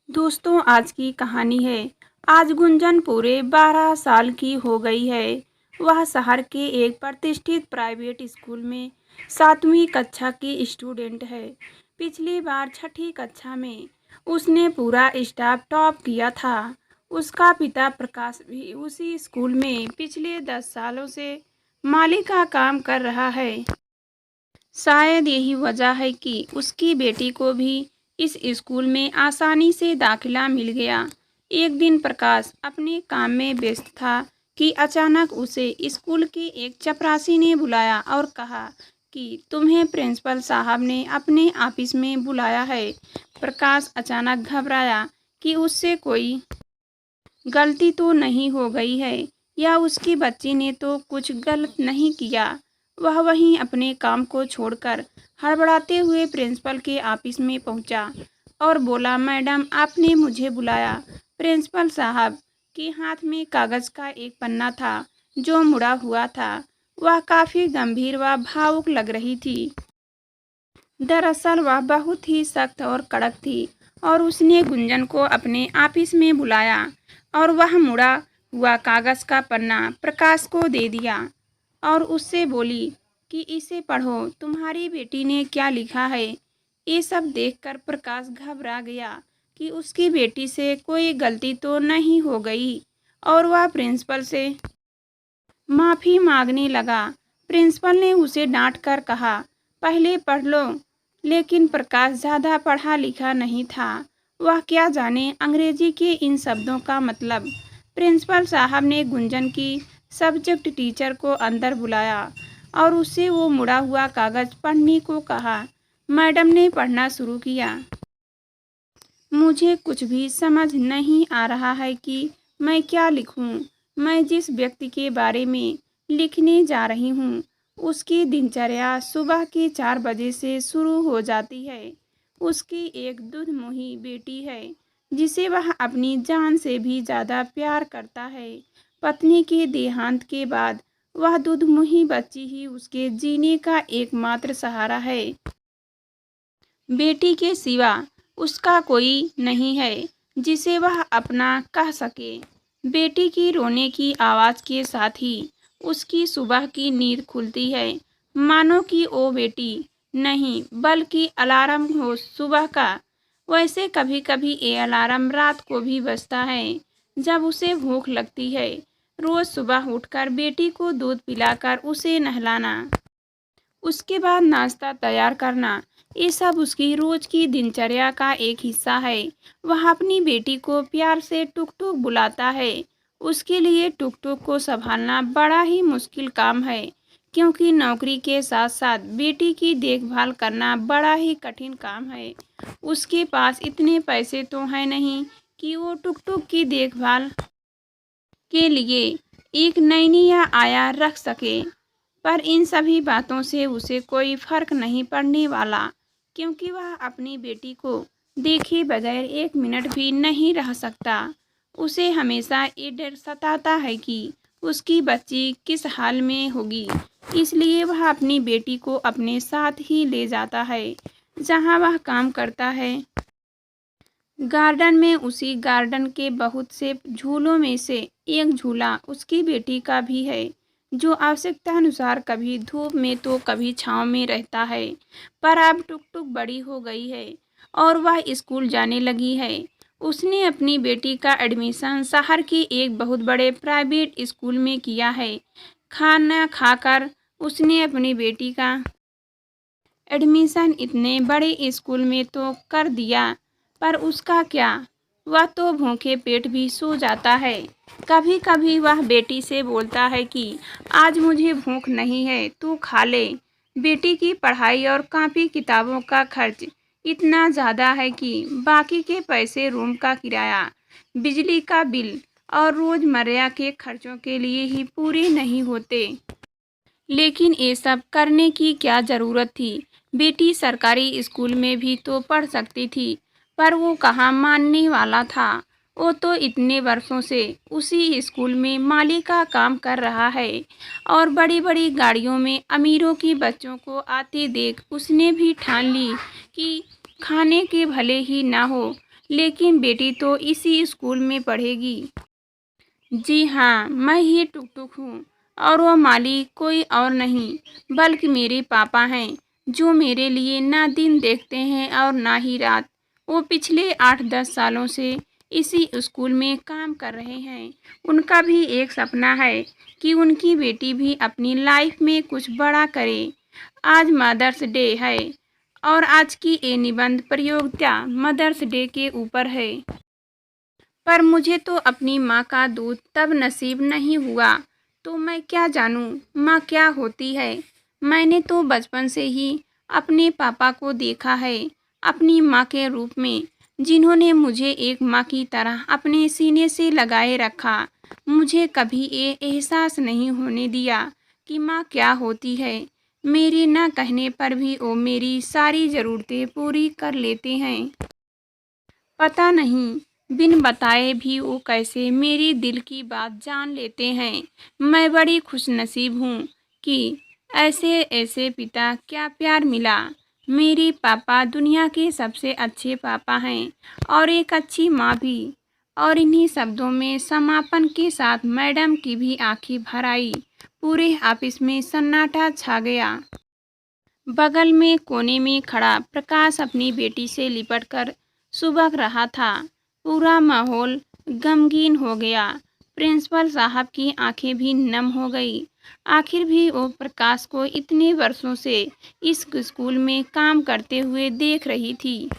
दोस्तों आज की कहानी है। आज गुंजन पूरे 12 साल की हो गई है। वह शहर के एक प्रतिष्ठित प्राइवेट स्कूल में 7वीं कक्षा की स्टूडेंट है। पिछली बार छठी कक्षा में उसने पूरा स्टाफ टॉप किया था। उसका पिता प्रकाश भी उसी स्कूल में पिछले 10 सालों से माली का काम कर रहा है। शायद यही वजह है कि उसकी बेटी को भी इस स्कूल में आसानी से दाखिला मिल गया। एक दिन प्रकाश अपने काम में व्यस्त था कि अचानक उसे स्कूल की एक चपरासी ने बुलाया और कहा कि तुम्हें प्रिंसिपल साहब ने अपने ऑफिस में बुलाया है। प्रकाश अचानक घबराया कि उससे कोई गलती तो नहीं हो गई है या उसकी बच्ची ने तो कुछ गलत नहीं किया। वह वहीं अपने काम को छोड़कर हड़बड़ाते हुए प्रिंसिपल के ऑफिस में पहुंचा और बोला, मैडम आपने मुझे बुलाया। प्रिंसिपल साहब के हाथ में कागज का एक पन्ना था जो मुड़ा हुआ था। वह काफी गंभीर व भावुक लग रही थी। दरअसल वह बहुत ही सख्त और कड़क थी और उसने गुंजन को अपने ऑफिस में बुलाया और वह मुड़ा हुआ कागज का पन्ना प्रकाश को दे दिया और उससे बोली कि इसे पढ़ो, तुम्हारी बेटी ने क्या लिखा है। ये सब देखकर प्रकाश घबरा गया कि उसकी बेटी से कोई गलती तो नहीं हो गई और वह प्रिंसिपल से माफी मांगने लगा। प्रिंसिपल ने उसे डांट कर कहा, पहले पढ़ लो। लेकिन प्रकाश ज़्यादा पढ़ा लिखा नहीं था। वह क्या जाने अंग्रेजी के इन शब्दों का मतलब। प्रिंसिपल साहब ने गुंजन की सब्जेक्ट टीचर को अंदर बुलाया और उससे वो मुड़ा हुआ कागज पढ़ने को कहा। मैडम ने पढ़ना शुरू किया। मुझे कुछ भी समझ नहीं आ रहा है कि मैं क्या लिखूं। मैं जिस व्यक्ति के बारे में लिखने जा रही हूं, उसकी दिनचर्या सुबह के 4 बजे से शुरू हो जाती है। उसकी एक दुधमुही बेटी है जिसे वह अपनी जान से भी ज़्यादा प्यार करता है। पत्नी के देहांत के बाद वह दुधमुही बच्ची ही उसके जीने का एकमात्र सहारा है। बेटी के सिवा उसका कोई नहीं है जिसे वह अपना कह सके। बेटी की रोने की आवाज़ के साथ ही उसकी सुबह की नींद खुलती है, मानो कि वो बेटी नहीं बल्कि अलार्म हो सुबह का। वैसे कभी कभी ये अलार्म रात को भी बजता है जब उसे भूख लगती है। रोज़ सुबह उठकर बेटी को दूध पिलाकर उसे नहलाना, उसके बाद नाश्ता तैयार करना, ये सब उसकी रोज की दिनचर्या का एक हिस्सा है। वह अपनी बेटी को प्यार से टुक टुक बुलाता है। उसके लिए टुक टुक को संभालना बड़ा ही मुश्किल काम है, क्योंकि नौकरी के साथ साथ बेटी की देखभाल करना बड़ा ही कठिन काम है। उसके पास इतने पैसे तो हैं नहीं कि वो टुक टुक की देखभाल के लिए एक नैनी या आया रख सके। पर इन सभी बातों से उसे कोई फर्क नहीं पड़ने वाला, क्योंकि वह अपनी बेटी को देखे बगैर एक मिनट भी नहीं रह सकता। उसे हमेशा ये डर सताता है कि उसकी बच्ची किस हाल में होगी, इसलिए वह अपनी बेटी को अपने साथ ही ले जाता है जहाँ वह काम करता है। गार्डन में उसी गार्डन के बहुत से झूलों में से एक झूला उसकी बेटी का भी है, जो आवश्यकता अनुसार कभी धूप में तो कभी छांव में रहता है। पर अब टुक टुक बड़ी हो गई है और वह स्कूल जाने लगी है। उसने अपनी बेटी का एडमिशन शहर के एक बहुत बड़े प्राइवेट स्कूल में किया है। खाना खाकर उसने अपनी बेटी का एडमिशन इतने बड़े स्कूल में तो कर दिया, पर उसका क्या, वह तो भूखे पेट भी सो जाता है। कभी कभी वह बेटी से बोलता है कि आज मुझे भूख नहीं है, तू खा ले। बेटी की पढ़ाई और कॉपी किताबों का खर्च इतना ज़्यादा है कि बाकी के पैसे रूम का किराया, बिजली का बिल और रोज़मर्रा के खर्चों के लिए ही पूरे नहीं होते। लेकिन ये सब करने की क्या ज़रूरत थी। बेटी सरकारी स्कूल में भी तो पढ़ सकती थी, पर वो कहाँ मानने वाला था। वो तो इतने वर्षों से उसी स्कूल में माली का काम कर रहा है और बड़ी बड़ी गाड़ियों में अमीरों के बच्चों को आते देख उसने भी ठान ली कि खाने के भले ही ना हो, लेकिन बेटी तो इसी स्कूल में पढ़ेगी। जी हाँ, मैं ही टुकटुक हूँ और वो मालिक कोई और नहीं बल्कि मेरे पापा हैं, जो मेरे लिए ना दिन देखते हैं और ना ही रात। वो पिछले 8-10 सालों से इसी स्कूल में काम कर रहे हैं। उनका भी एक सपना है कि उनकी बेटी भी अपनी लाइफ में कुछ बड़ा करे। आज मदर्स डे है और आज की ये निबंध प्रतियोगिता मदर्स डे के ऊपर है। पर मुझे तो अपनी माँ का दूध तब नसीब नहीं हुआ, तो मैं क्या जानूँ माँ क्या होती है। मैंने तो बचपन से ही अपने पापा को देखा है अपनी माँ के रूप में, जिन्होंने मुझे एक माँ की तरह अपने सीने से लगाए रखा। मुझे कभी ये एहसास नहीं होने दिया कि माँ क्या होती है। मेरी ना कहने पर भी वो मेरी सारी ज़रूरतें पूरी कर लेते हैं। पता नहीं बिन बताए भी वो कैसे मेरी दिल की बात जान लेते हैं। मैं बड़ी खुशनसीब हूँ कि ऐसे ऐसे पिता क्या प्यार मिला। मेरे पापा दुनिया के सबसे अच्छे पापा हैं और एक अच्छी माँ भी। और इन्हीं शब्दों में समापन के साथ मैडम की भी आंखें भर आई। पूरे ऑफिस में सन्नाटा छा गया। बगल में कोने में खड़ा प्रकाश अपनी बेटी से लिपटकर सुबह रहा था। पूरा माहौल गमगीन हो गया। प्रिंसिपल साहब की आंखें भी नम हो गई। आखिर भी वो प्रकाश को इतने वर्षों से इस स्कूल में काम करते हुए देख रही थी।